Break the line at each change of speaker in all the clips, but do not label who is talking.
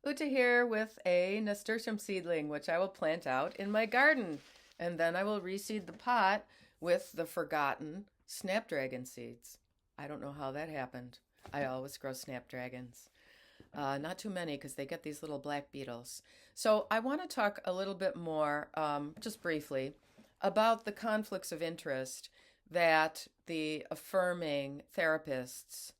Uta here with a nasturtium seedling, which I will plant out in my garden. And then I will reseed the pot with the forgotten snapdragon seeds. I don't know how that happened. I always grow snapdragons. Not too many because they get these little black beetles. So I want to talk a little bit more, just briefly, about the conflicts of interest that the affirming therapists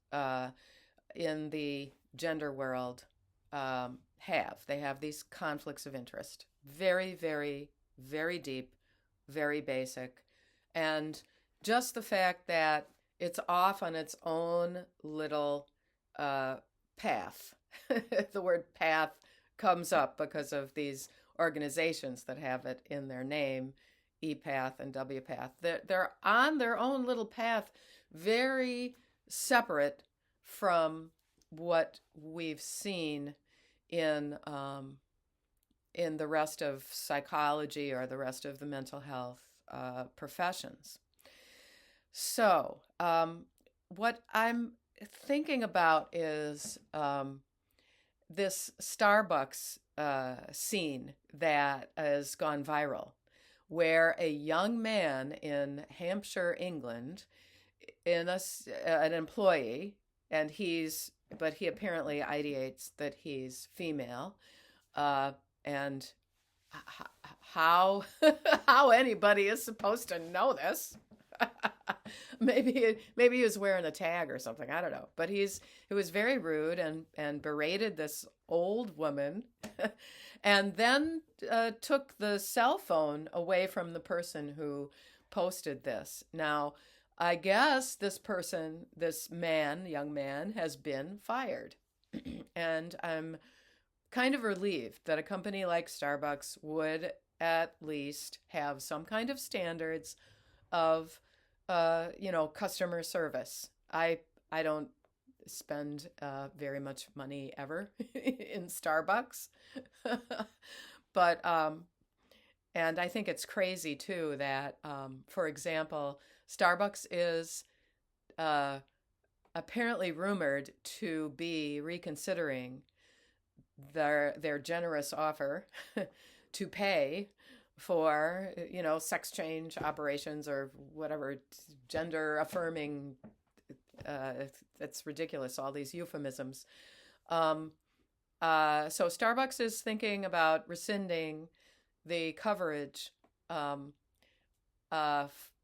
in the gender world have. They have these conflicts of interest. Very, very, very deep, very basic. And just the fact that it's off on its own little uh, path. The word path comes up because of these organizations that have it in their name, ePath and WPath. They're on their own little path, very separate from what we've seen in in the rest of psychology or the rest of the mental health professions. So, what I'm thinking about is this Starbucks scene that has gone viral, where a young man in Hampshire, England, an employee, and but he apparently ideates that he's female, and how how anybody is supposed to know this. Maybe he was wearing a tag or something. I don't know. But he was very rude and berated this old woman, and then took the cell phone away from the person who posted this. Now, I guess this man, young man, has been fired, and I'm kind of relieved that a company like Starbucks would at least have some kind of standards of customer service. I don't spend very much money ever in Starbucks, but and I think it's crazy too that, for example, Starbucks is uh, apparently rumored to be reconsidering their generous offer to pay for sex change operations or whatever gender affirming. It's ridiculous, all these euphemisms. um, so Starbucks is thinking about rescinding the coverage, um,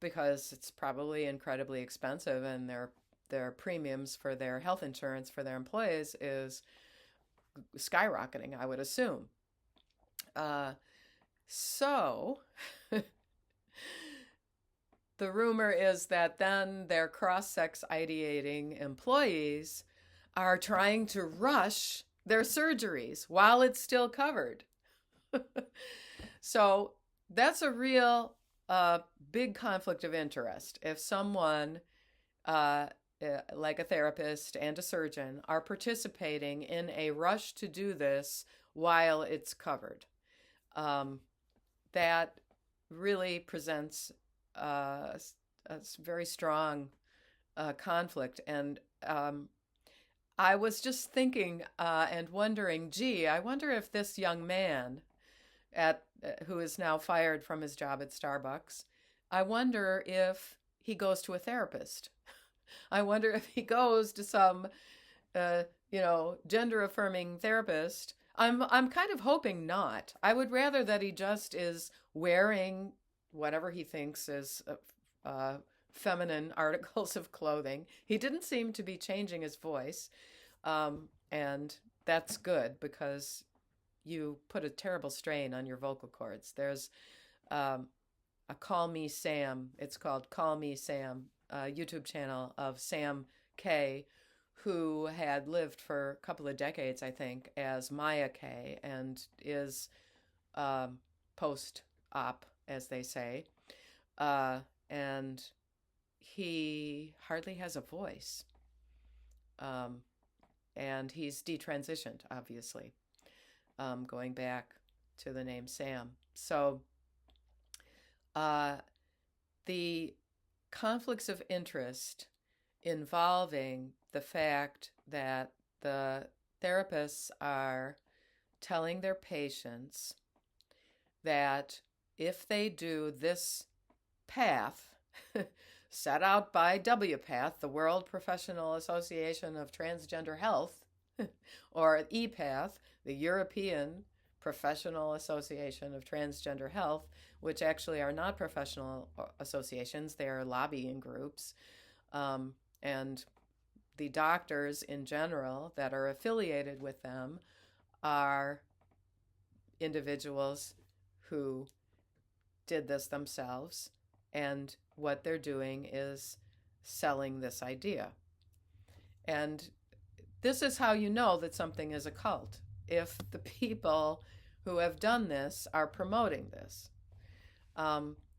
because it's probably incredibly expensive, and their premiums for their health insurance for their employees is skyrocketing, I would assume. Uh, so the rumor is that then their cross sex ideating employees are trying to rush their surgeries while it's still covered. So that's a real big conflict of interest. If someone, uh, like a therapist and a surgeon, are participating in a rush to do this while it's covered, um, that really presents a very strong conflict. And I was just thinking and wondering, gee, I wonder if this young man who is now fired from his job at Starbucks, I wonder if he goes to a therapist. I wonder if he goes to some, gender affirming therapist. I'm kind of hoping not. I would rather that he just is wearing whatever he thinks is feminine articles of clothing. He didn't seem to be changing his voice, and that's good because you put a terrible strain on your vocal cords. There's um, a Call Me Sam. It's called Call Me Sam, YouTube channel of Sam K, who had lived for a couple of decades, I think, as Maya K, and is post op, as they say. Uh, and he hardly has a voice. Um, and he's detransitioned, obviously, going back to the name Sam. So uh, the conflicts of interest involving the fact that the therapists are telling their patients that if they do this path set out by WPATH, the World Professional Association of Transgender Health, or EPATH, the European Professional Association of Transgender Health, which actually are not professional associations, they are lobbying groups. And the doctors in general that are affiliated with them are individuals who did this themselves, and what they're doing is selling this idea. And this is how you know that something is a cult, if the people who have done this are promoting this.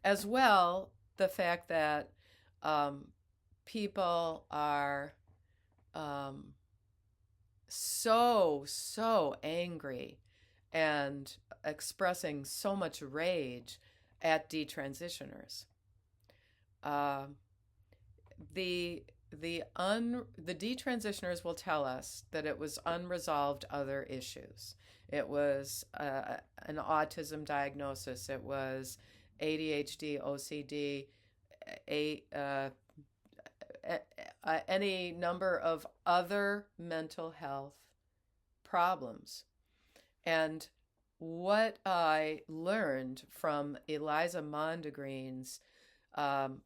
As well, the fact that people are so angry and expressing so much rage at detransitioners. The detransitioners will tell us that it was unresolved other issues. It was an autism diagnosis. It was ADHD, OCD, any number of other mental health problems. And what I learned from Eliza Mondegreen's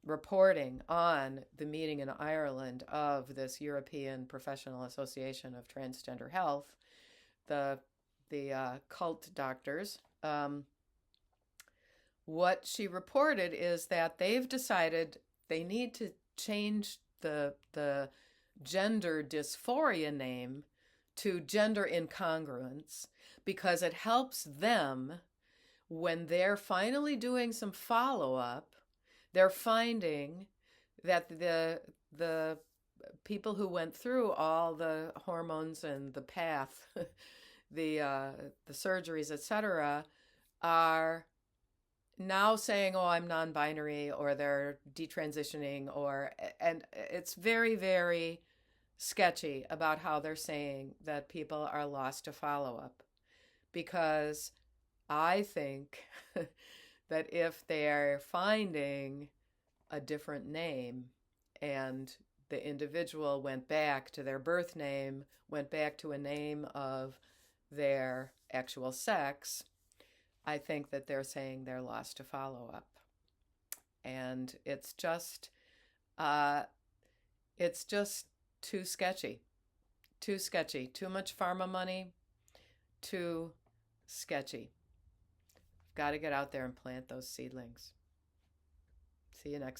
reporting on the meeting in Ireland of this European Professional Association of Transgender Health, the cult doctors, what she reported is that they've decided they need to change the gender dysphoria name to gender incongruence, because it helps them when they're finally doing some follow-up. They're finding that the people who went through all the hormones and the path, the surgeries, etc., are now saying, "Oh, I'm non-binary," or they're detransitioning, and it's very, very sketchy about how they're saying that people are lost to follow-up, because I think that if they're finding a different name and the individual went back to their birth name, went back to a name of their actual sex, I think that they're saying they're lost to follow-up. And it's just too sketchy. Too sketchy. Too much pharma money. Too sketchy. Got to get out there and plant those seedlings. See you next